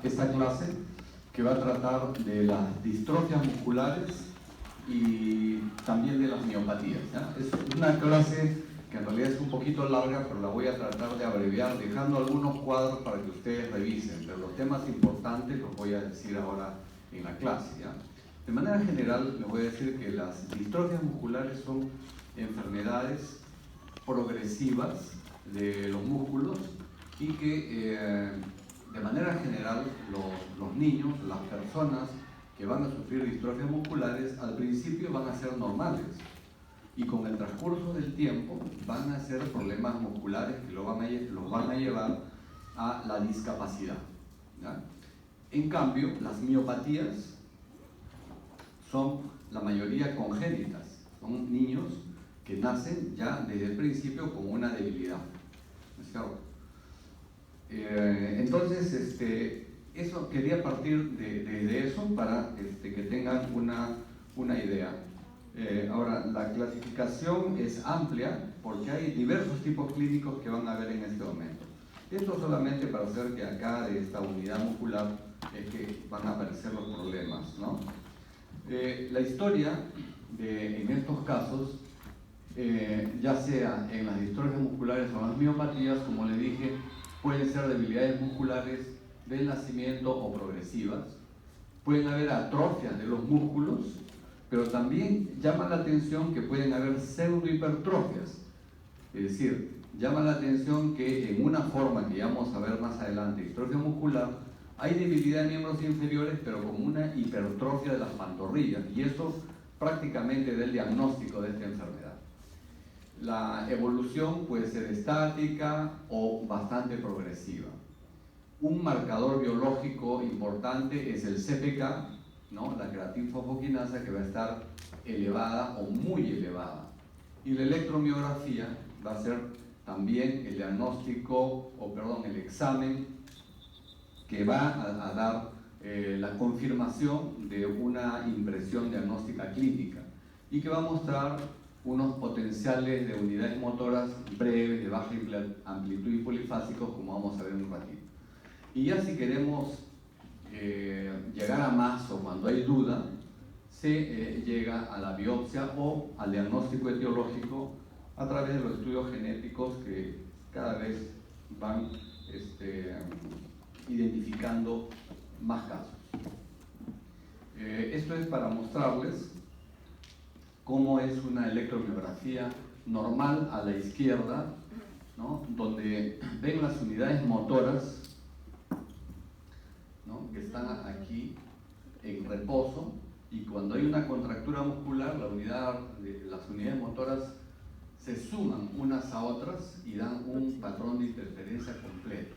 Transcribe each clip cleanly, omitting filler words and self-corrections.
esta clase que va a tratar de las distrofias musculares y también de las miopatías, ¿ya? Es una clase que en realidad es un poquito larga, pero la voy a tratar de abreviar, dejando algunos cuadros para que ustedes revisen, pero los temas importantes los voy a decir ahora en la clase, ¿ya? De manera general, les voy a decir que las distrofias musculares son enfermedades progresivas de los músculos y que de manera general los niños, las personas que van a sufrir distrofias musculares al principio van a ser normales y con el transcurso del tiempo van a ser problemas musculares que los van a llevar a la discapacidad, ¿ya? En cambio, las miopatías son la mayoría congénitas, son niños que nacen ya desde el principio con una debilidad, ¿no es cierto? Entonces, eso quería partir de eso para que tengan una idea. Ahora, la clasificación es amplia porque hay diversos tipos clínicos que van a ver en este momento. Esto solamente para hacer que acá de esta unidad muscular es que van a aparecer los problemas, ¿no? La historia en estos casos, ya sea en las distrofias musculares o las miopatías, como les dije, pueden ser debilidades musculares del nacimiento o progresivas, pueden haber atrofias de los músculos, pero también llama la atención que pueden haber pseudohipertrofias, es decir, llama la atención que en una forma que ya vamos a ver más adelante, distrofia muscular, hay debilidad de miembros inferiores, pero como una hipertrofia de las pantorrillas, y eso prácticamente da el diagnóstico de esta enfermedad. La evolución puede ser estática o bastante progresiva. Un marcador biológico importante es el CPK, ¿no? La creatinfosfoquinasa, que va a estar elevada o muy elevada. Y la electromiografía va a ser también el diagnóstico, el examen que va a dar la confirmación de una impresión diagnóstica clínica y que va a mostrar unos potenciales de unidades motoras breves, de baja amplitud y polifásicos, como vamos a ver en un ratito. Y ya si queremos llegar a más o cuando hay duda, se llega a la biopsia o al diagnóstico etiológico a través de los estudios genéticos que cada vez van identificando más casos. Esto es para mostrarles cómo es una electromiografía normal a la izquierda, ¿no? Donde ven las unidades motoras, ¿no? Que están aquí en reposo, y cuando hay una contractura muscular, las unidades motoras se suman unas a otras y dan un patrón de interferencia completo.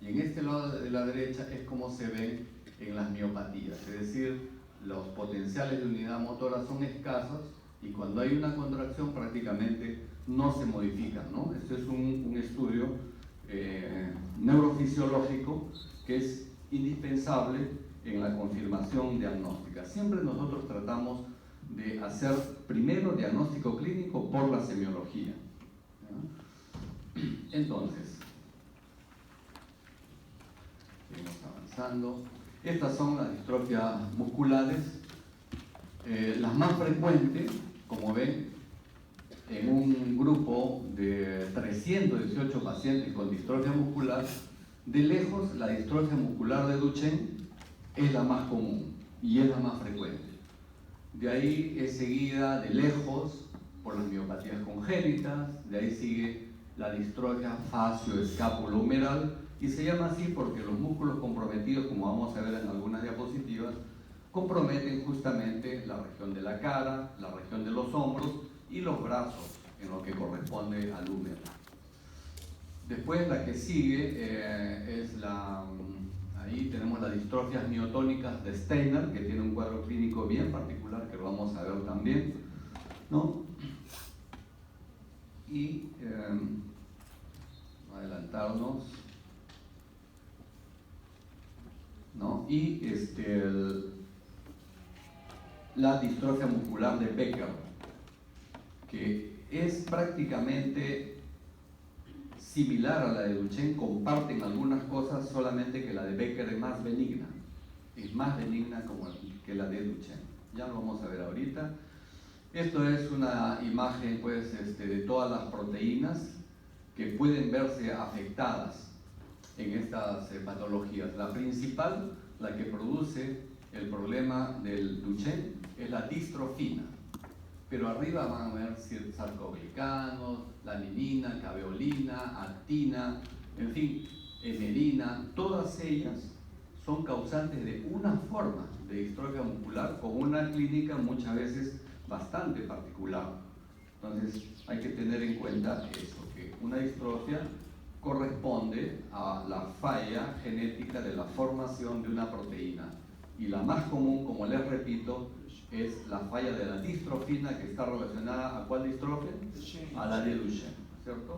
Y en este lado de la derecha es como se ven en las miopatías, es decir, los potenciales de unidad motora son escasos y cuando hay una contracción prácticamente no se modifican, ¿no? Este es un estudio neurofisiológico que es indispensable en la confirmación diagnóstica. Siempre nosotros tratamos de hacer primero diagnóstico clínico por la semiología, ¿ya? Entonces, seguimos avanzando. Estas son las distrofias musculares, las más frecuentes, como ven, en un grupo de 318 pacientes con distrofia muscular. De lejos, la distrofia muscular de Duchenne es la más común y es la más frecuente. De ahí es seguida de lejos por las miopatías congénitas, de ahí sigue la distrofia facio-escápulo-humeral, y se llama así porque los músculos comprometidos, como vamos a ver en algunas diapositivas, comprometen justamente la región de la cara, la región de los hombros y los brazos, en lo que corresponde al húmero. Después la que sigue es ahí tenemos las distrofias miotónicas de Steiner, que tiene un cuadro clínico bien particular que lo vamos a ver también, ¿no? Y adelantarnos, ¿no? Y la distrofia muscular de Becker, que es prácticamente similar a la de Duchenne, comparten algunas cosas, solamente que la de Becker es más benigna como que la de Duchenne. Ya lo vamos a ver ahorita. Esto es una imagen pues, de todas las proteínas que pueden verse afectadas en estas patologías. La principal, la que produce el problema del Duchenne, es la distrofina. Pero arriba van a ver sarcoglicanos, laminina, caveolina, actina, en fin, hemerina, todas ellas son causantes de una forma de distrofia muscular con una clínica muchas veces bastante particular. Entonces hay que tener en cuenta eso, que una distrofia corresponde a la falla genética de la formación de una proteína. Y la más común, como les repito, es la falla de la distrofina, que está relacionada ¿a cuál distrofia? A la de Duchenne, ¿cierto?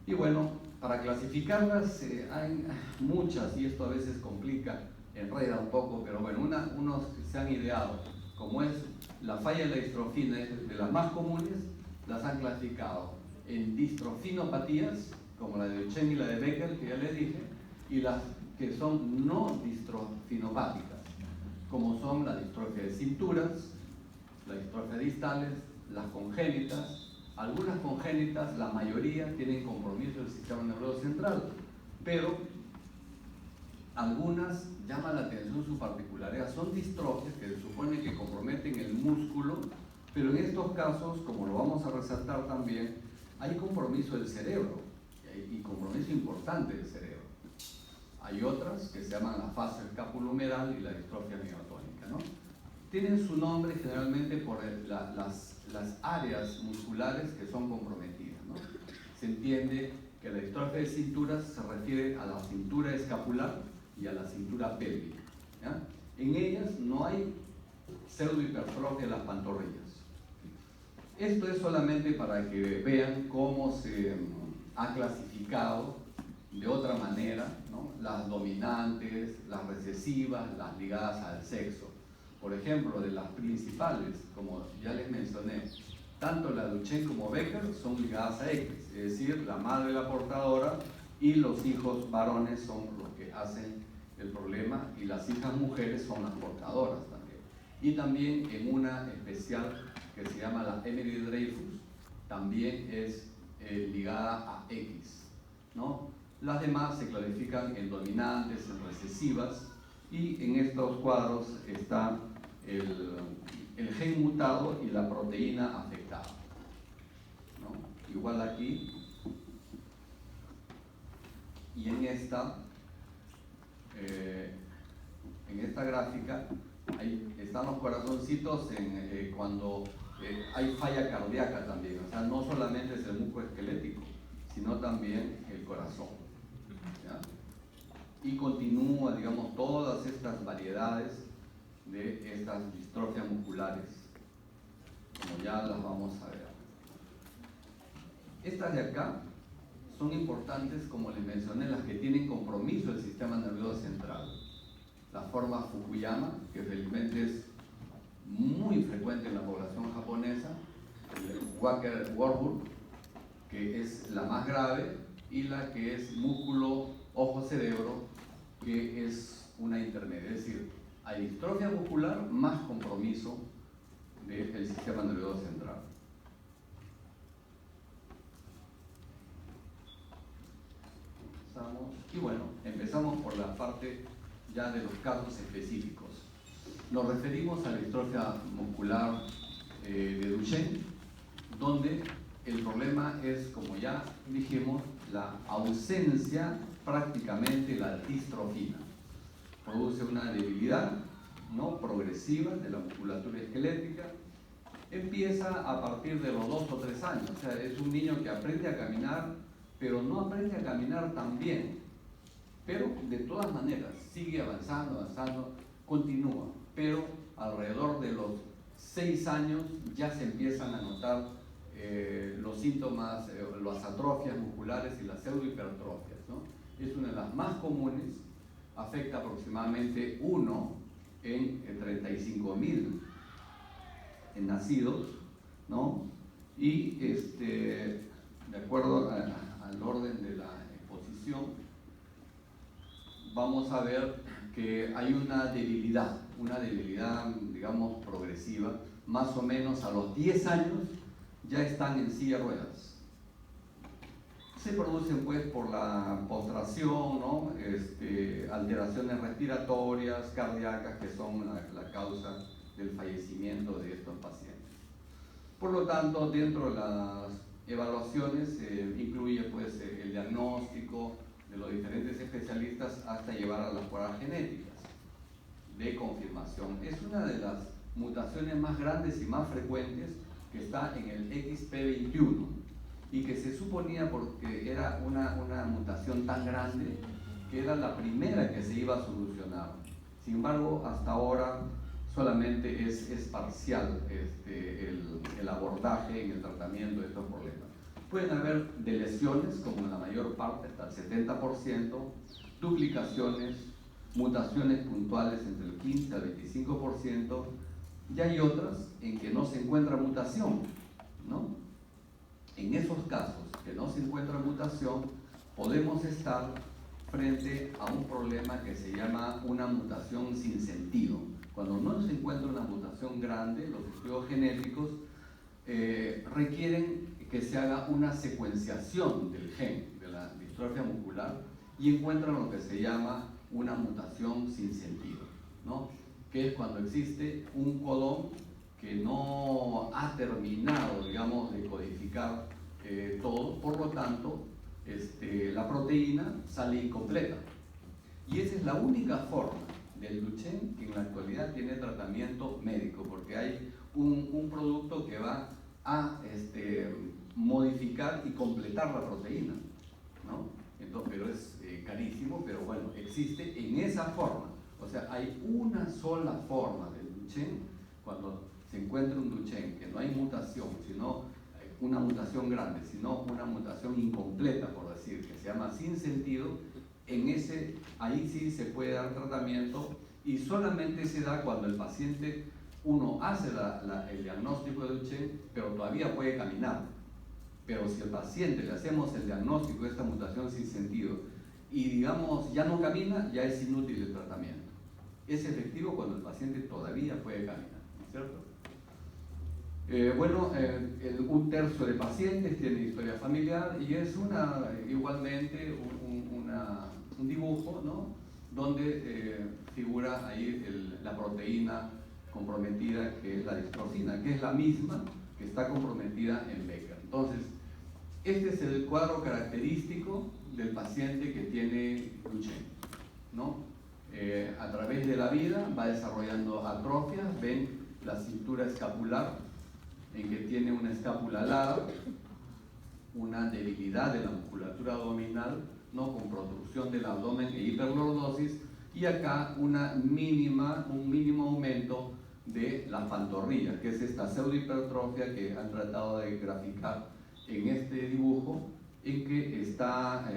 Y bueno, para clasificarlas hay muchas, y esto a veces complica, enreda un poco, pero bueno, unos se han ideado, como es la falla de la distrofina, es de las más comunes, las han clasificado en distrofinopatías, como la de Duchenne y la de Becker, que ya les dije, y las que son no distrofinopáticas, como son la distrofia de cinturas, la distrofia distales, las congénitas. Algunas congénitas, la mayoría, tienen compromiso del sistema nervioso central, pero algunas llaman la atención su particularidad. Son distrofias que se supone que comprometen el músculo, pero en estos casos, como lo vamos a resaltar también, hay compromiso del cerebro, y compromiso importante del cerebro. Hay otras que se llaman la fascia escapulohumeral y la distrofia miotónica, ¿no? Tienen su nombre generalmente por las áreas musculares que son comprometidas, ¿no? Se entiende que la distrofia de cinturas se refiere a la cintura escapular y a la cintura pélvica, ¿ya? En ellas no hay pseudohipertrofia de las pantorrillas. Esto es solamente para que vean cómo se ha clasificado de otra manera, ¿no? Las dominantes, las recesivas, las ligadas al sexo. Por ejemplo, de las principales, como ya les mencioné, tanto la Duchenne como Becker son ligadas a X, es decir, la madre la portadora y los hijos varones son los que hacen el problema, y las hijas mujeres son las portadoras también. Y también en una especial que se llama la Emily Dreyfus, también es ligada a X, ¿no? Las demás se clasifican en dominantes, en recesivas, y en estos cuadros está el gen mutado y la proteína afectada, ¿no? Igual aquí, y en esta gráfica, ahí están los corazoncitos cuando hay falla cardíaca también, o sea, no solamente es el músculo esquelético, sino también el corazón, ¿ya? Y continúa, digamos, todas estas variedades de estas distrofias musculares, como ya las vamos a ver. Estas de acá son importantes, como les mencioné, las que tienen compromiso del sistema nervioso central. La forma Fukuyama, que felizmente es muy frecuente en la población japonesa, el Walker-Warburg, que es la más grave, y la que es músculo ojo-cerebro, que es una intermedia. Es decir, hay distrofia muscular más compromiso del sistema nervioso central. Y bueno, empezamos por la parte ya de los casos específicos. Nos referimos a la distrofia muscular de Duchenne, donde el problema es, como ya dijimos, la ausencia prácticamente la distrofina. Produce una debilidad, ¿no?, progresiva de la musculatura esquelética. Empieza a partir de los 2 o 3 años, o sea, es un niño que aprende a caminar, pero no aprende a caminar tan bien. Pero de todas maneras sigue avanzando, continúa. Pero alrededor de los 6 años ya se empiezan a notar los síntomas, las atrofias musculares y las pseudohipertrofias, ¿no? Es una de las más comunes, afecta aproximadamente 1 en 35.000 nacidos, ¿no? Y de acuerdo al orden de la exposición, vamos a ver que hay una debilidad, digamos, progresiva. Más o menos a los 10 años ya están en silla de ruedas. Se producen pues por la postración, ¿no? Alteraciones respiratorias, cardíacas, que son la causa del fallecimiento de estos pacientes. Por lo tanto, dentro de las evaluaciones incluye pues el diagnóstico de los diferentes especialistas hasta llevar a las pruebas genéticas de confirmación. Es una de las mutaciones más grandes y más frecuentes que está en el XP21 y que se suponía, porque era una mutación tan grande, que era la primera que se iba a solucionar. Sin embargo, hasta ahora solamente es parcial el abordaje en el tratamiento de estos problemas. Pueden haber deleciones, como en la mayor parte, hasta el 70%, duplicaciones, mutaciones puntuales entre el 15 al 25%, y hay otras en que no se encuentra mutación, ¿no? En esos casos que no se encuentra mutación, podemos estar frente a un problema que se llama una mutación sin sentido. Cuando no se encuentra una mutación grande, los estudios genéticos requieren que se haga una secuenciación del gen de la distrofia muscular y encuentran lo que se llama una mutación sin sentido, ¿no? Que es cuando existe un codón que no ha terminado, digamos, de codificar todo, por lo tanto, la proteína sale incompleta. Y esa es la única forma del Duchenne que en la actualidad tiene tratamiento médico, porque hay un producto que va a modificar y completar la proteína, ¿no? Entonces, pero es carísimo, pero bueno, existe en esa forma. O sea, hay una sola forma del Duchenne. Cuando se encuentra un Duchenne que no hay mutación, sino una mutación grande, sino una mutación incompleta, por decir, que se llama sin sentido, ahí sí se puede dar tratamiento, y solamente se da cuando el paciente, uno hace el diagnóstico de Duchenne, pero todavía puede caminar. Pero si al paciente le hacemos el diagnóstico de esta mutación sin sentido y digamos ya no camina, ya es inútil el tratamiento. Es efectivo cuando el paciente todavía puede caminar, ¿no es cierto? Un tercio de pacientes tiene historia familiar y es igualmente un dibujo, ¿no? Donde figura ahí la proteína comprometida, que es la distrofina, que es la misma que está comprometida en Becker. Entonces, este es el cuadro característico del paciente que tiene Duchenne, ¿no? A través de la vida va desarrollando atrofias. Ven la cintura escapular, en que tiene una escápula alada, una debilidad de la musculatura abdominal, ¿no? Con protrusión del abdomen e hiperlordosis, y acá un mínimo aumento de la pantorrilla, que es esta pseudohipertrofia que han tratado de graficar en este dibujo, en que está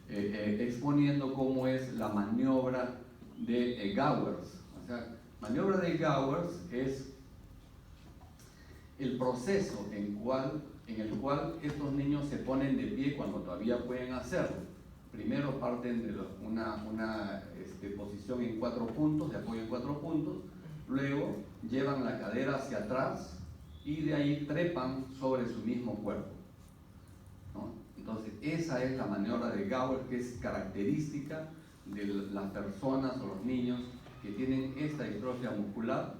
exponiendo cómo es la maniobra de Gowers. O sea, maniobra de Gowers es el proceso en el cual estos niños se ponen de pie cuando todavía pueden hacerlo. Primero parten de una posición en 4 puntos, de apoyo en 4 puntos, luego llevan la cadera hacia atrás y de ahí trepan sobre su mismo cuerpo, ¿no? Entonces, esa es la maniobra de Gowers, que es característica de las personas o los niños que tienen esta distrofia muscular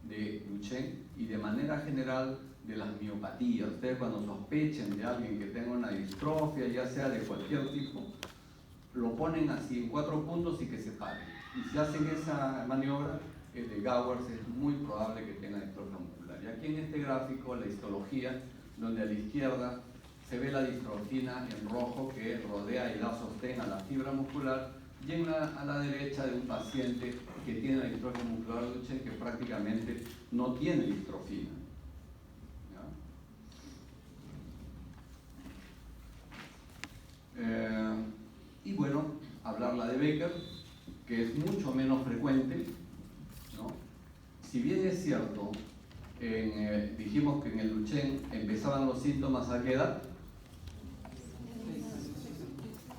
de Duchenne, y de manera general de las miopatías. Ustedes, cuando sospechen de alguien que tenga una distrofia, ya sea de cualquier tipo, lo ponen así en 4 puntos y que se pare. Y si hacen esa maniobra de Gowers, es muy probable que tenga distrofia muscular. Y aquí en este gráfico, la histología, donde a la izquierda se ve la distrofina en rojo que rodea y da sostén a la fibra muscular, y a la derecha de un paciente que tiene la distrofia muscular de Duchenne, que prácticamente no tiene distrofina. Y bueno, hablarla de Becker, que es mucho menos frecuente, ¿no? Si bien es cierto, dijimos que en el Duchenne empezaban los síntomas ¿a qué edad?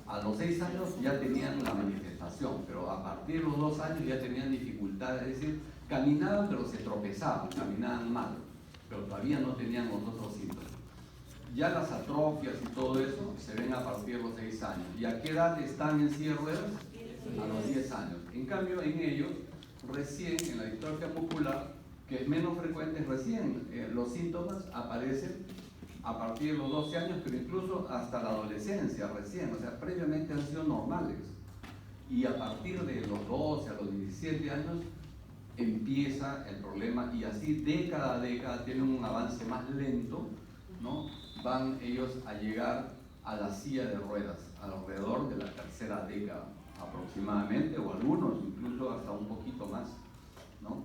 A los 6 años ya tenían la manifestación, pero a partir de los 2 años ya tenían dificultades, es decir, caminaban pero se tropezaban, caminaban mal, pero todavía no tenían los otros síntomas. Ya las atrofias y todo eso se ven a partir de los 6 años. ¿Y a qué edad están en silla de ruedas? A los 10 años. En cambio, en ellos, recién en la distrofia muscular, que es menos frecuente, recién los síntomas aparecen a partir de los 12 años, pero incluso hasta la adolescencia recién, o sea, previamente han sido normales. Y a partir de los 12 a los 17 años empieza el problema, y así década a década tienen un avance más lento, ¿no? Van ellos a llegar a la silla de ruedas alrededor de la tercera década aproximadamente, o algunos incluso hasta un poquito más, ¿no?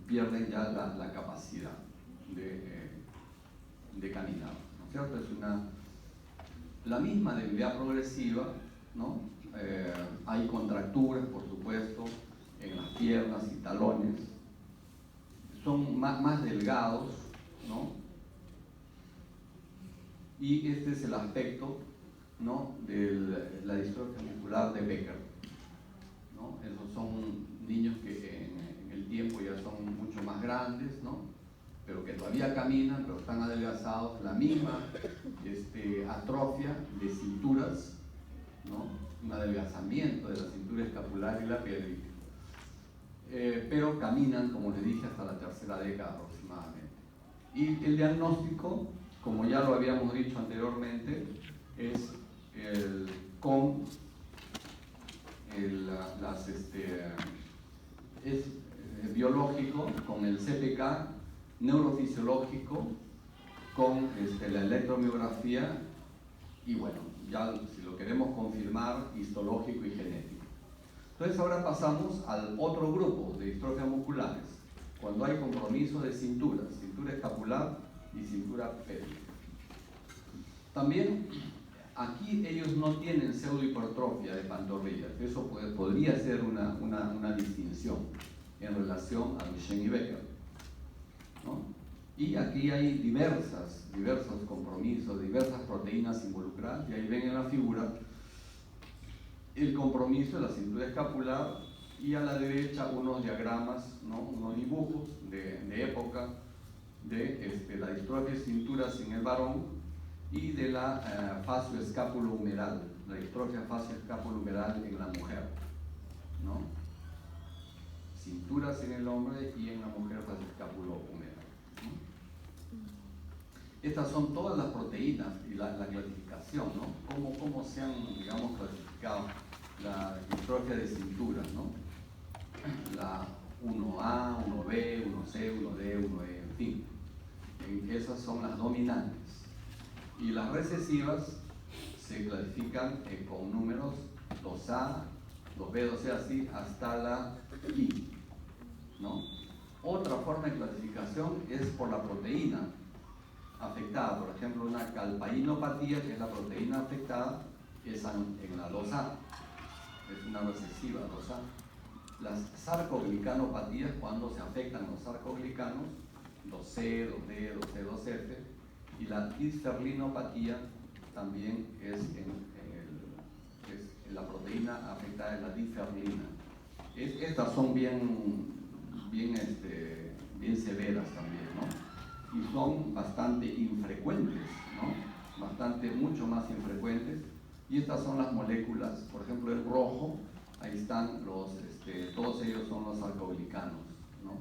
Pierden ya la capacidad de caminar, ¿no es cierto? Es la misma debilidad progresiva, ¿no? Hay contracturas, por supuesto, en las piernas y talones, son más delgados, ¿no? Y este es el aspecto, ¿no?, de la distrofia muscular de Becker, ¿no? Esos son niños que en el tiempo ya son mucho más grandes, ¿no?, pero que todavía caminan, pero están adelgazados, la misma atrofia de cinturas, ¿no?, un adelgazamiento de la cintura escapular y la pélvica, pero caminan, como les dije, hasta la tercera década aproximadamente. Y el diagnóstico, como ya lo habíamos dicho anteriormente, es biológico, con el CPK, neurofisiológico, con la electromiografía y, bueno, ya si lo queremos confirmar, histológico y genético. Entonces ahora pasamos al otro grupo de distrofias musculares, cuando hay compromiso de cintura escapular y cintura pélvica. También aquí ellos no tienen pseudohipertrofia de pantorrillas, eso podría ser una distinción en relación a Duchenne y Becker, ¿no? Y aquí hay diversos compromisos, diversas proteínas involucradas, y ahí ven en la figura el compromiso de la cintura escapular, y a la derecha unos diagramas, ¿no?, unos dibujos de época de la distrofia de cinturas en el varón y de la fascio-escápulo-humeral, la distrofia fascio-escápulo-humeral en la mujer, ¿no? Cinturas en el hombre y en la mujer fascio-escápulo-humeral, ¿no? Estas son todas las proteínas y la clasificación, ¿no? ¿Cómo se han, digamos, clasificado la distrofia de cintura, ¿no? La 1A, 1B, 1C, 1D, 1E, en fin. Esas son las dominantes. Y las recesivas se clasifican con números 2A, 2B, 2C, así hasta la I, ¿no? Otra forma de clasificación es por la proteína afectada. Por ejemplo, una calpainopatía, que es la proteína afectada, es en la 2A, es una recesiva 2A. Las sarcoglicanopatías, cuando se afectan los sarcoglicanos, 2C, 2D, 2C, 2F, y la disferlinopatía también es la proteína afectada en la disferlina. Estas son bien severas también, ¿no? Y son bastante infrecuentes, ¿no? Mucho más infrecuentes. Y estas son las moléculas, por ejemplo, el rojo, ahí están todos ellos son los sarcoglicanos, ¿no?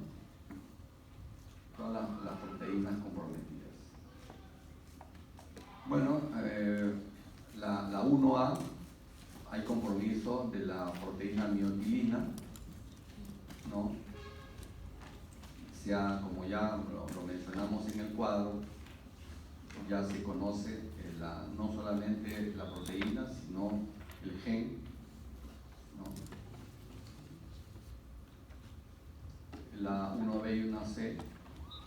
Todas las proteínas comprometidas. Bueno, la 1A, hay compromiso de la proteína miotilina, ¿no? Como ya lo mencionamos en el cuadro, ya se conoce no solamente la proteína, sino el gen, ¿no? La 1B y 1C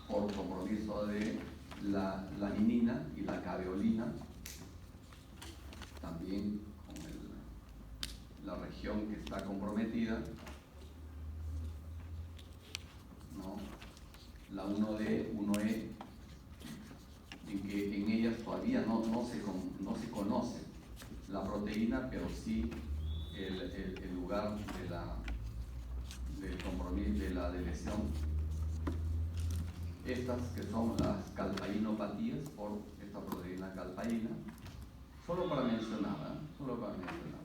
por compromiso de la laminina y la caveolina, también con la región que está comprometida, ¿no? la 1D, 1E, en que en ellas todavía no se conoce la proteína, pero sí el lugar del compromiso, de la lesión. Estas que son las calpainopatías por esta proteína calpaína, solo para mencionar, solo para mencionar.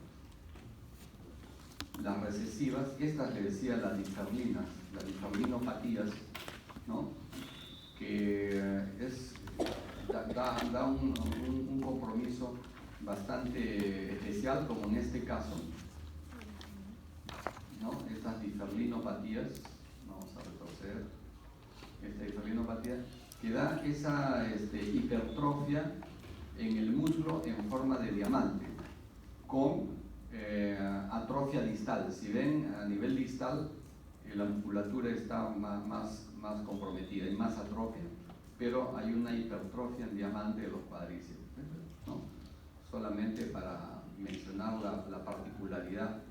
Las recesivas, estas le decía las difterminopatías, ¿no? Que da un compromiso bastante especial, como en este caso, ¿no? Estas difterminopatías, vamos a retroceder, esta difterminopatía que da esa hipertrofia en el muslo en forma de diamante, con atrofia distal. Si ven, a nivel distal la musculatura está más comprometida, hay más atrofia, pero hay una hipertrofia en diamante de los cuádriceps, ¿no? Solamente para mencionar la particularidad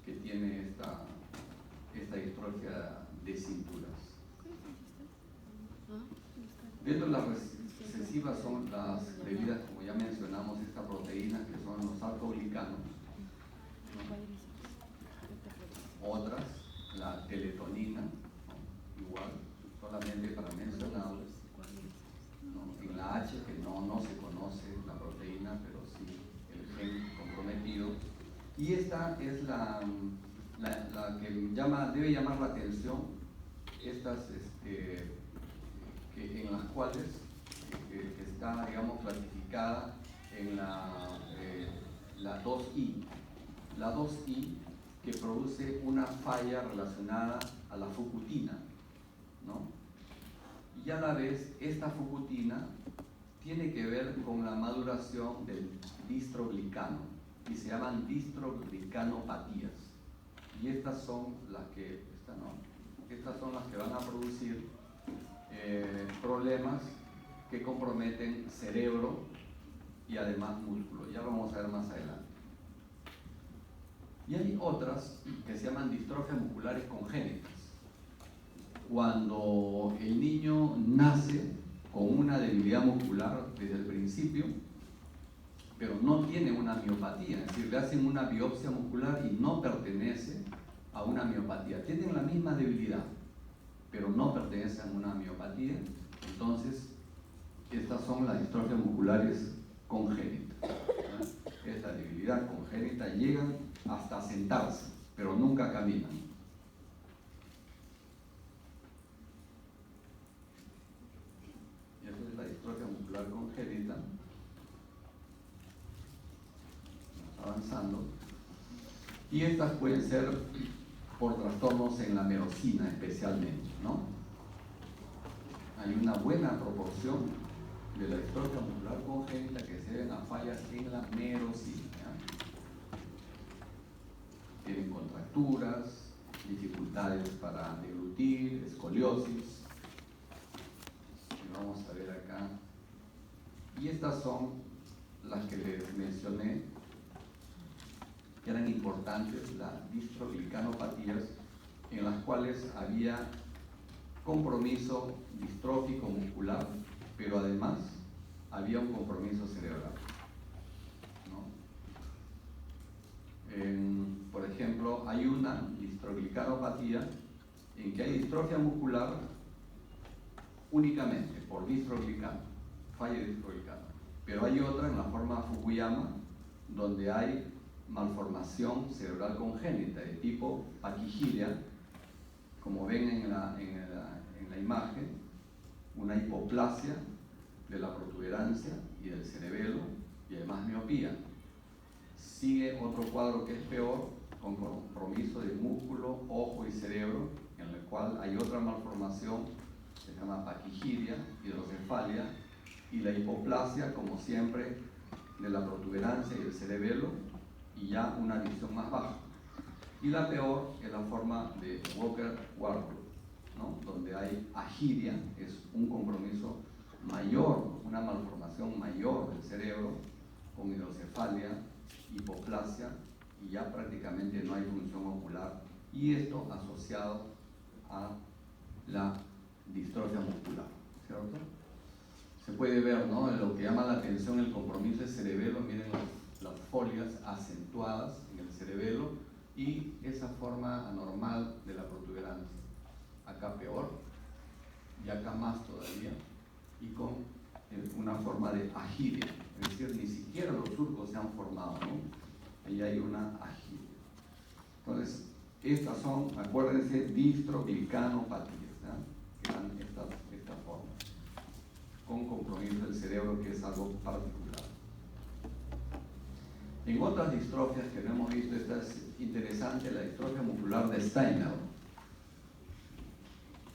que tiene esta distrofia de cinturas. Dentro de las recesivas son las debidas, como ya mencionamos, estas proteínas que son los sarcoglicanos, ¿no? Otras, la teletonina, ¿no? Igual, solamente para mencionarles, ¿no? En la H, que no se conoce la proteína, pero sí el gen comprometido. Y esta es la que debe llamar la atención, estas en las cuales está, digamos, clasificada en la 2I. La 2I que produce una falla relacionada a la fucutina, ¿no? Y a la vez, esta fucutina tiene que ver con la maduración del distroglicano y se llaman distroglicanopatías. Y estas son las que van a producir problemas que comprometen cerebro y además músculo. Ya lo vamos a ver más adelante. Y hay otras que se llaman distrofias musculares congénitas. Cuando el niño nace con una debilidad muscular desde el principio, pero no tiene una miopatía, es decir, le hacen una biopsia muscular y no pertenece a una miopatía. Tienen la misma debilidad, pero no pertenecen a una miopatía. Entonces, estas son las distrofias musculares congénitas. Esta debilidad congénita llegan hasta sentarse, pero nunca caminan. Y esa es la distrofia muscular congénita. Vamos avanzando. Y estas pueden ser por trastornos en la merosina especialmente, ¿no? Hay una buena proporción de la distrofia muscular congénita que se deben a fallas en la merosina, ¿ya? Tienen contracturas, dificultades para deglutir, escoliosis. Y vamos a ver acá. Y estas son las que les mencioné, que eran importantes, las distroglicanopatías, en las cuales había compromiso distrófico muscular, pero además había un compromiso cerebral, ¿no? Por ejemplo, hay una distroglicanopatía en que hay distrofia muscular únicamente por distroglicano, falla de distroglicano, pero hay otra en la forma Fukuyama donde hay malformación cerebral congénita de tipo Pachygyria, como ven en la imagen, una hipoplasia de la protuberancia y del cerebelo y además miopía. Sigue otro cuadro que es peor, con compromiso de músculo, ojo y cerebro, en el cual hay otra malformación que se llama Pachygyria, hidrocefalia, y la hipoplasia, como siempre, de la protuberancia y del cerebelo, y ya una visión más baja. Y la peor es la forma de Walker-Warburg, ¿no? Donde hay agiria, es un compromiso mayor, una malformación mayor del cerebro, con hidrocefalia, hipoplasia, y ya prácticamente no hay función ocular, y esto asociado a la distrofia muscular, ¿cierto? Se puede ver, ¿no?, en lo que llama la atención el compromiso del cerebelo. Miren las folias acentuadas en el cerebelo y esa forma anormal de la protuberancia. Acá peor y acá más todavía, y con una forma de agilia, es decir, ni siquiera los surcos se han formado, ¿no? Ahí hay una agilia. Entonces, estas son, acuérdense, distroglicanopatías, ¿no?, que dan esta forma, con compromiso del cerebro, que es algo particular. En otras distrofias que no hemos visto, esta es interesante, la distrofia muscular de Steiner.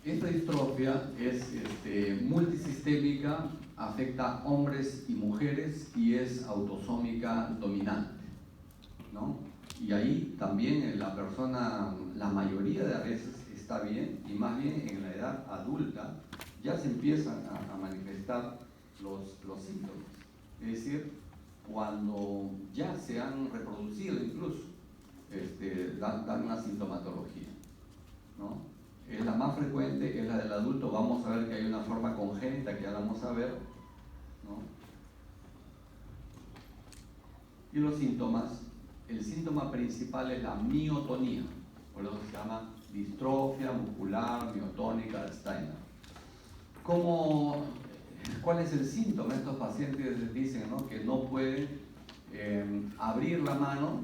Esta distrofia es multisistémica, afecta a hombres y mujeres y es autosómica dominante, ¿no? Y ahí también en la persona, la mayoría de veces está bien, y más bien en la edad adulta ya se empiezan a manifestar los síntomas. Es decir, cuando ya se han reproducido incluso, dan una sintomatología, ¿no? Es la más frecuente, es la del adulto. Vamos a ver que hay una forma congénita que ya la vamos a ver, ¿no? Y los síntomas, el síntoma principal es la miotonía, por eso se llama distrofia muscular miotónica de Steiner. ¿Cuál es el síntoma? Estos pacientes dicen, ¿no?, que no pueden abrir la mano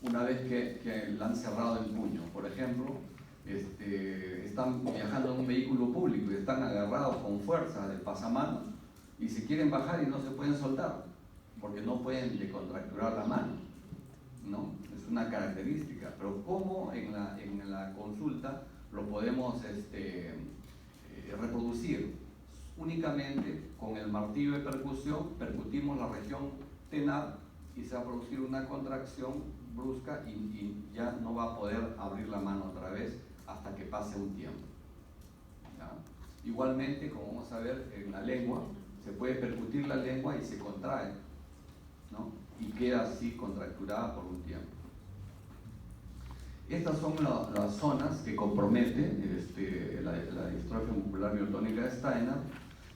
una vez que la han cerrado el puño. Por ejemplo, están viajando en un vehículo público y están agarrados con fuerza del pasamanos y se quieren bajar y no se pueden soltar porque no pueden decontracturar la mano, ¿no? Es una característica, pero ¿cómo en la consulta lo podemos reproducir? Únicamente con el martillo de percusión percutimos la región tenar y se va a producir una contracción brusca y ya no va a poder abrir la mano otra vez hasta que pase un tiempo, ¿ya? Igualmente, como vamos a ver en la lengua, se puede percutir la lengua y se contrae, ¿no?, y queda así contracturada por un tiempo. Estas son las zonas que comprometen la distrofia muscular miotónica de Steiner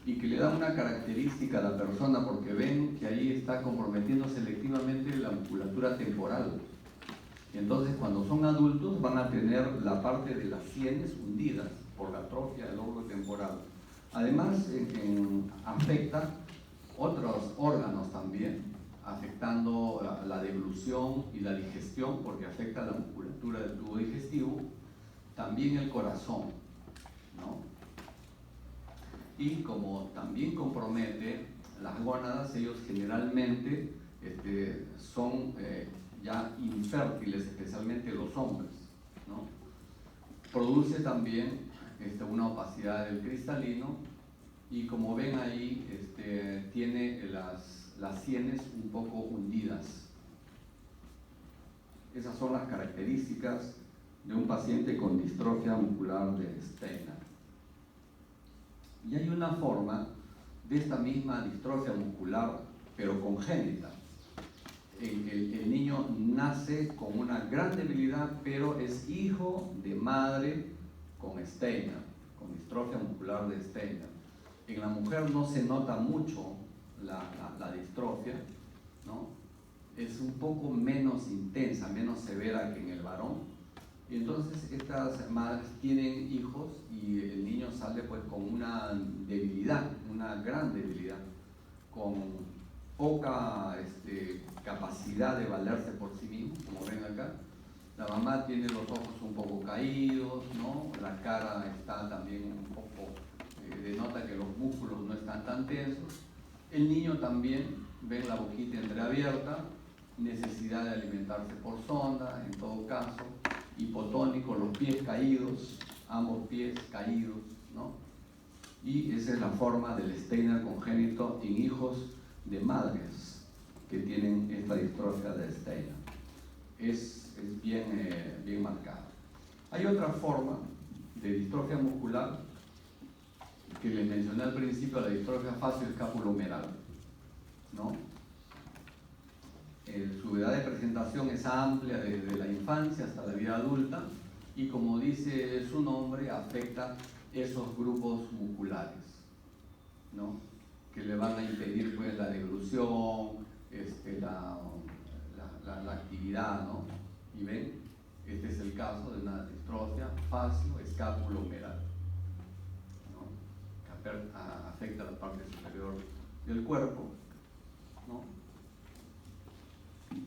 y que le dan una característica a la persona, porque ven que ahí está comprometiendo selectivamente la musculatura temporal. Y entonces, cuando son adultos, van a tener la parte de las sienes hundidas por la atrofia del lóbulo temporal. Además, afecta otros órganos también, afectando la deglución y la digestión, porque afecta la musculatura del tubo digestivo, también el corazón, ¿no? Y como también compromete las gónadas, ellos generalmente son ya infértiles, especialmente los hombres, ¿no? Produce también una opacidad del cristalino y, como ven ahí, tiene las sienes un poco hundidas. Esas son las características de un paciente con distrofia muscular de Steiner. Y hay una forma de esta misma distrofia muscular, pero congénita, en que el niño nace con una gran debilidad, pero es hijo de madre con Steiner, con distrofia muscular de Steiner. En la mujer no se nota mucho la distrofia, ¿no? Es un poco menos intensa, menos severa que en el varón. Y entonces estas madres tienen hijos y el niño sale pues con una debilidad, una gran debilidad, con poca capacidad de valerse por sí mismo, como ven acá. La mamá tiene los ojos un poco caídos, ¿no? La cara está también un poco, denota que los músculos no están tan tensos. El niño también, ven la boquita entreabierta, necesidad de alimentarse por sonda, en todo caso, hipotónico, los pies caídos, ambos pies caídos, ¿no? Y esa es la forma del Steiner congénito en hijos de madres que tienen esta distrofia de Steiner. Es bien marcada. Hay otra forma de distrofia muscular que les mencioné al principio, la distrofia facio-escapulohumeral, ¿no? Su edad de presentación es amplia desde la infancia hasta la vida adulta y, como dice su nombre, afecta esos grupos musculares, ¿no? Que le van a impedir pues la deglución, la actividad, ¿no? Y ven, este es el caso de una distrofia facio-escápulo-humeral, ¿no? Que afecta la parte superior del cuerpo, ¿no?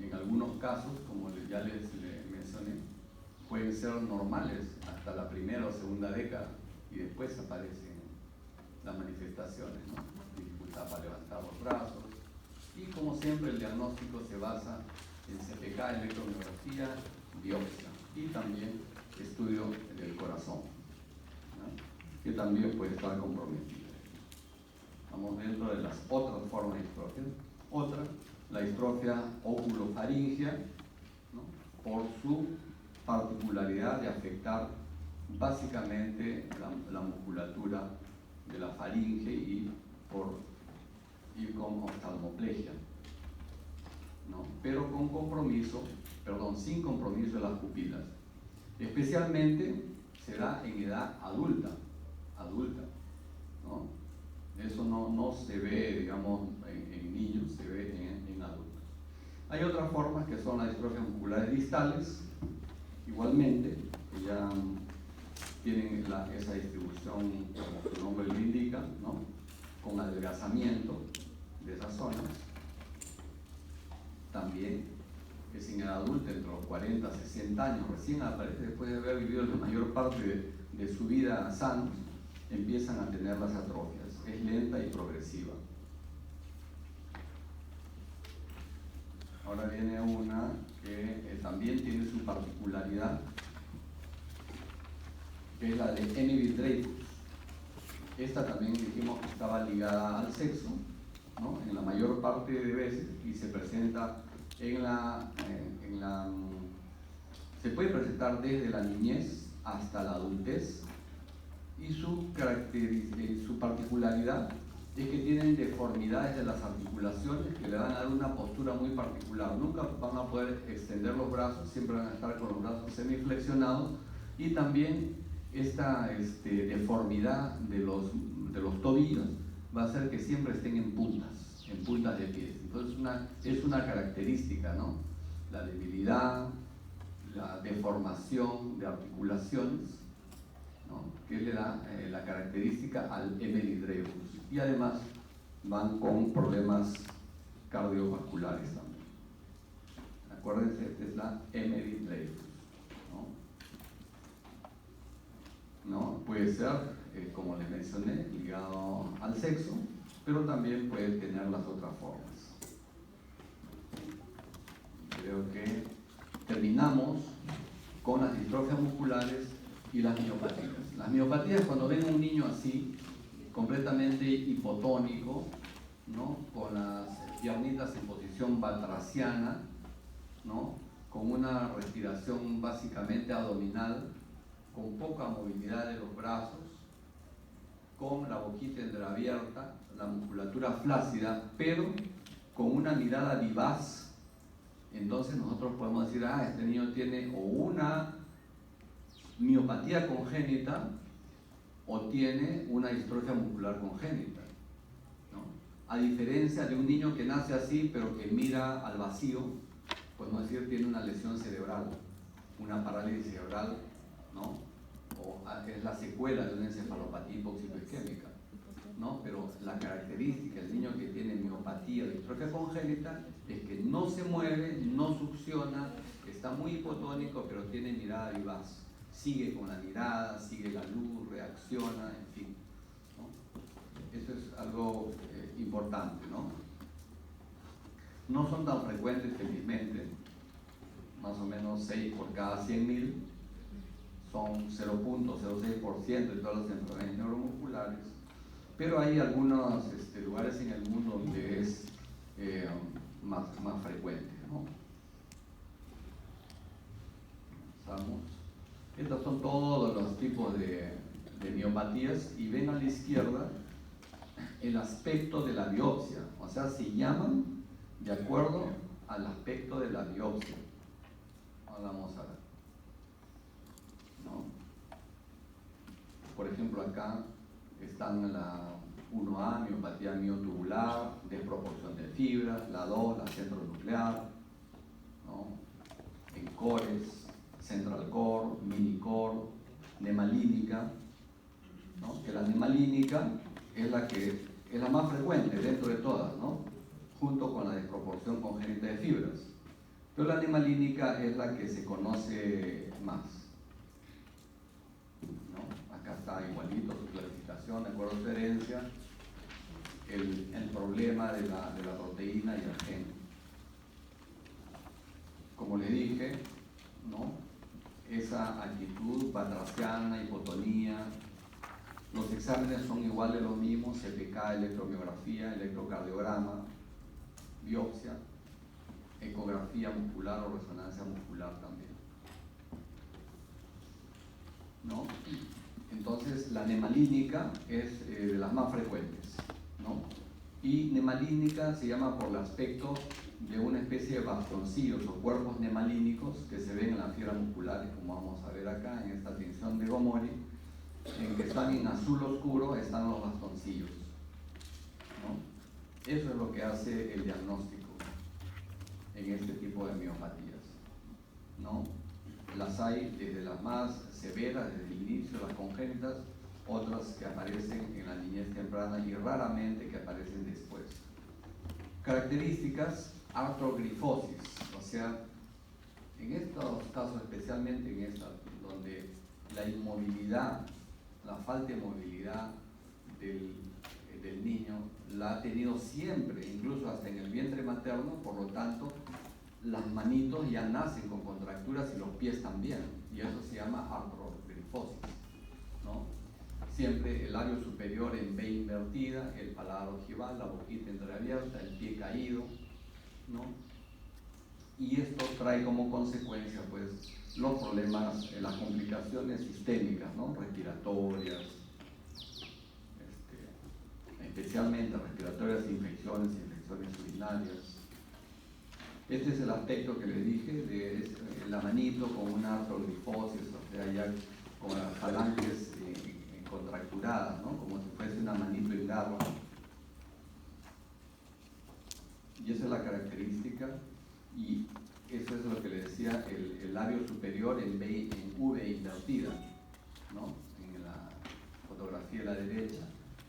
En algunos casos, como ya les mencioné, pueden ser normales hasta la primera o segunda década y después aparecen las manifestaciones, ¿no? Dificultad para levantar los brazos, y como siempre el diagnóstico se basa en CPK, electromiografía, biopsia y también estudio del corazón, ¿no? Que también puede estar comprometido. Vamos dentro de las otras formas de distrofia. Otra, la distrofia oculofaringea, ¿no? Por su particularidad de afectar básicamente la musculatura de la faringe y con oftalmoplegia, ¿no? Pero sin compromiso de las pupilas. Especialmente se da en edad adulta, ¿no? Eso no se ve, digamos, en niños, se ve en adultos. Hay otras formas que son las distrofias musculares distales, igualmente, que ya tienen esa distribución, como su nombre lo indica, ¿no? Con adelgazamiento de esas zonas. También es en el adulto entre los 40 y 60 años, recién aparece después de haber vivido la mayor parte de su vida sanos, empiezan a tener las atrofias. Es lenta y progresiva. Ahora viene una que también tiene su particularidad, que es la de Hemingway-Dreyfus. Esta también dijimos que estaba ligada al sexo, ¿no? En la mayor parte de veces, y se presenta se puede presentar desde la niñez hasta la adultez, y su particularidad es que tienen deformidades de las articulaciones que le van a dar una postura muy particular. Nunca van a poder extender los brazos, siempre van a estar con los brazos semiflexionados, y también esta deformidad de los tobillos va a hacer que siempre estén en puntas de pies. Entonces es una característica, ¿no? La debilidad, la deformación de articulaciones, ¿no? Que le da la característica al Hemingway-Dreyfus. Y además van con problemas cardiovasculares también. Acuérdense, esta es la Hemingway-Dreyfus, ¿no? Puede ser, como les mencioné, ligado al sexo, pero también puede tener las otras formas. Creo que terminamos con las distrofias musculares y las miopatías. Las miopatías, cuando ven a un niño así, completamente hipotónico, ¿no? Con las piernitas en posición batraciana, ¿no? Con una respiración básicamente abdominal, con poca movilidad de los brazos, con la boquita entreabierta, la musculatura flácida, pero con una mirada vivaz. Entonces nosotros podemos decir, este niño tiene o una miopatía congénita o tiene una distrofia muscular congénita, ¿no? A diferencia de un niño que nace así pero que mira al vacío, podemos decir tiene una lesión cerebral, una parálisis cerebral, ¿no? O es la secuela de una encefalopatía hipoxicoisquémica, ¿no? Pero la característica del niño que tiene miopatía o distrofia congénita es que no se mueve, no succiona, está muy hipotónico, pero tiene mirada vivaz. Sigue con la mirada, sigue la luz, reacciona, en fin, ¿no? Eso es algo importante, ¿no? No son tan frecuentes, felizmente, más o menos 6 por cada 100.000, son 0.06% de todas las enfermedades neuromusculares, pero hay algunos lugares en el mundo donde es más frecuente, ¿no? Vamos. Estos son todos los tipos de miopatías, y ven a la izquierda el aspecto de la biopsia, o sea, se llaman de acuerdo al aspecto de la biopsia. Ahora vamos a ver, ¿no? Por ejemplo, ejemplo, acá están la 1A, miopatía miotubular, desproporción de fibras, la 2, la centronuclear, ¿no? En cores, central core, mini core, nemalínica, ¿no? Que la nemalínica es la más frecuente dentro de todas, ¿no? Junto con la desproporción congénita de fibras. Pero la nemalínica es la que se conoce más, ¿no? Acá está igualito su clasificación, de acuerdo a su herencia, el problema de la proteína y el gen. Como le dije, ¿no? Esa actitud batraciana, hipotonía, los exámenes son iguales los mismos, CPK, electromiografía, electrocardiograma, biopsia, ecografía muscular o resonancia muscular también, ¿no? Entonces la nemalínica es de las más frecuentes, ¿no? Y nemalínica se llama por el aspecto de una especie de bastoncillos o cuerpos nemalínicos que se ven en las fibras musculares, como vamos a ver acá en esta tinción de Gomori, en que están en azul oscuro, están los bastoncillos, ¿no? Eso es lo que hace el diagnóstico en este tipo de miopatías, ¿no? Las hay desde las más severas, desde el inicio, las congénitas, otras que aparecen en la niñez temprana y raramente que aparecen después. Características: artrogrifosis, o sea, en estos casos, especialmente en esta, donde la inmovilidad, la falta de movilidad del niño la ha tenido siempre, incluso hasta en el vientre materno, por lo tanto, las manitos ya nacen con contracturas y los pies también, y eso se llama artrogrifosis, ¿no? Siempre el labio superior en V invertida, el paladar ojival, la boquita entreabierta, el pie caído, ¿no? Y esto trae como consecuencia, pues, los problemas, las complicaciones sistémicas, ¿no? Respiratorias, especialmente respiratorias, infecciones urinarias. Este es el aspecto que les dije de la manito con una artrogrifosis, o sea, ya con las falanges contracturadas, ¿no? Como si fuese una manito en garra. Y esa es la característica, y eso es lo que le decía, el labio superior en V invertida, ¿no? En la fotografía de la derecha,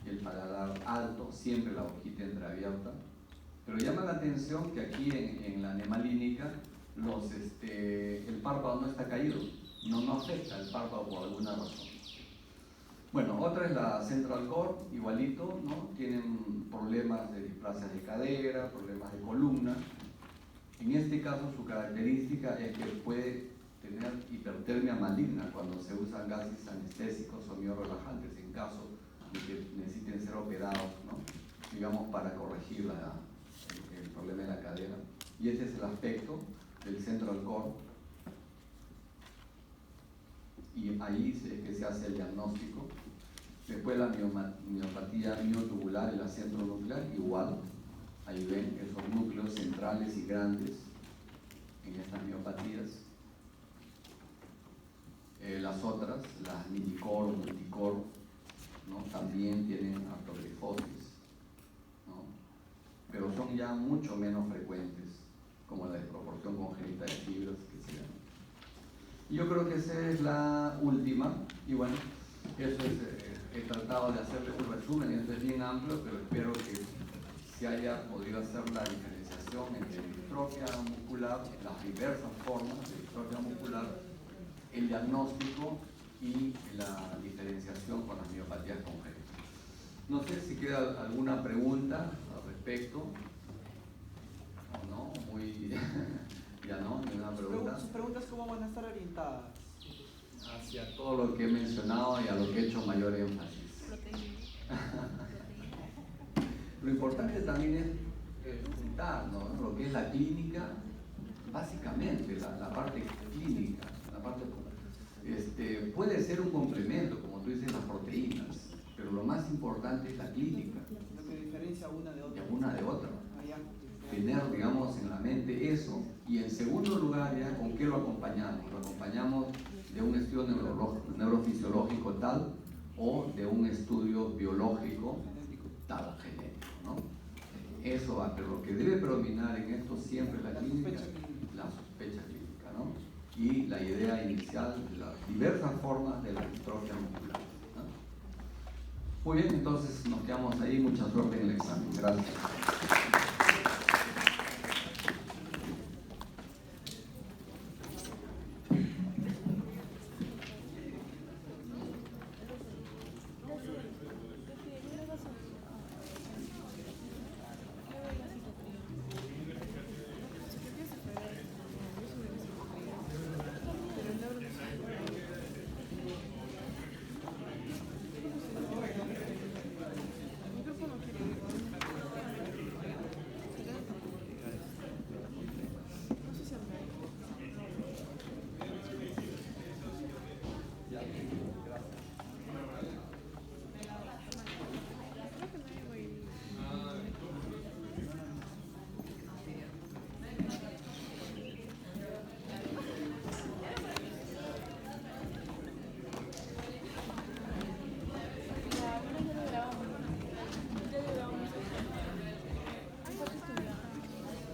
y el paladar alto, siempre la boquita entreabierta. Pero llama la atención que aquí en la nemalínica el párpado no está caído, no afecta el párpado por alguna razón. Bueno, otra es la central core, igualito, ¿no? Tienen problemas de displasia de cadera, problemas de columna. En este caso su característica es que puede tener hipertermia maligna cuando se usan gases anestésicos o miorelajantes en caso de que necesiten ser operados, ¿no? Digamos, para corregir el problema de la cadera. Y ese es el aspecto del central core, y ahí es que se hace el diagnóstico. Después la miopatía miotubular y la centronuclear, igual, ahí ven esos núcleos centrales y grandes en estas miopatías. Las otras, las minicor, multicor, ¿no? También tienen artrogrifosis, ¿no? Pero son ya mucho menos frecuentes, como la desproporción congénita de fibras que se llama. Y yo creo que esa es la última, y bueno, eso es, he tratado de hacerles un resumen, esto es bien amplio, pero espero que se haya podido hacer la diferenciación entre distrofia muscular, las diversas formas de distrofia muscular, el diagnóstico y la diferenciación con las miopatías congénitas. No sé si queda alguna pregunta al respecto, o no, muy... ya no, ni una pregunta. ¿Sus preguntas cómo van a estar orientadas? Hacia todo lo que he mencionado y a lo que he hecho mayor énfasis. Lo importante también es juntar, ¿no? Lo que es la clínica, básicamente la parte clínica, la parte puede ser un complemento, como tú dices, las proteínas, pero lo más importante es la clínica. Lo que diferencia una de otra. De una de otra. Tener, digamos, en la mente eso, y en segundo lugar, ya, ¿con qué lo acompañamos? Lo acompañamos de un estudio neurofisiológico tal, o de un estudio biológico Genético. dado genético, ¿no? Eso va, pero lo que debe predominar en esto siempre es la clínica, sospecha clínica. la sospecha clínica, ¿no? Y la idea inicial, las diversas formas de la distrofia muscular, ¿no? Muy bien, entonces nos quedamos ahí, mucha suerte en el examen. Gracias.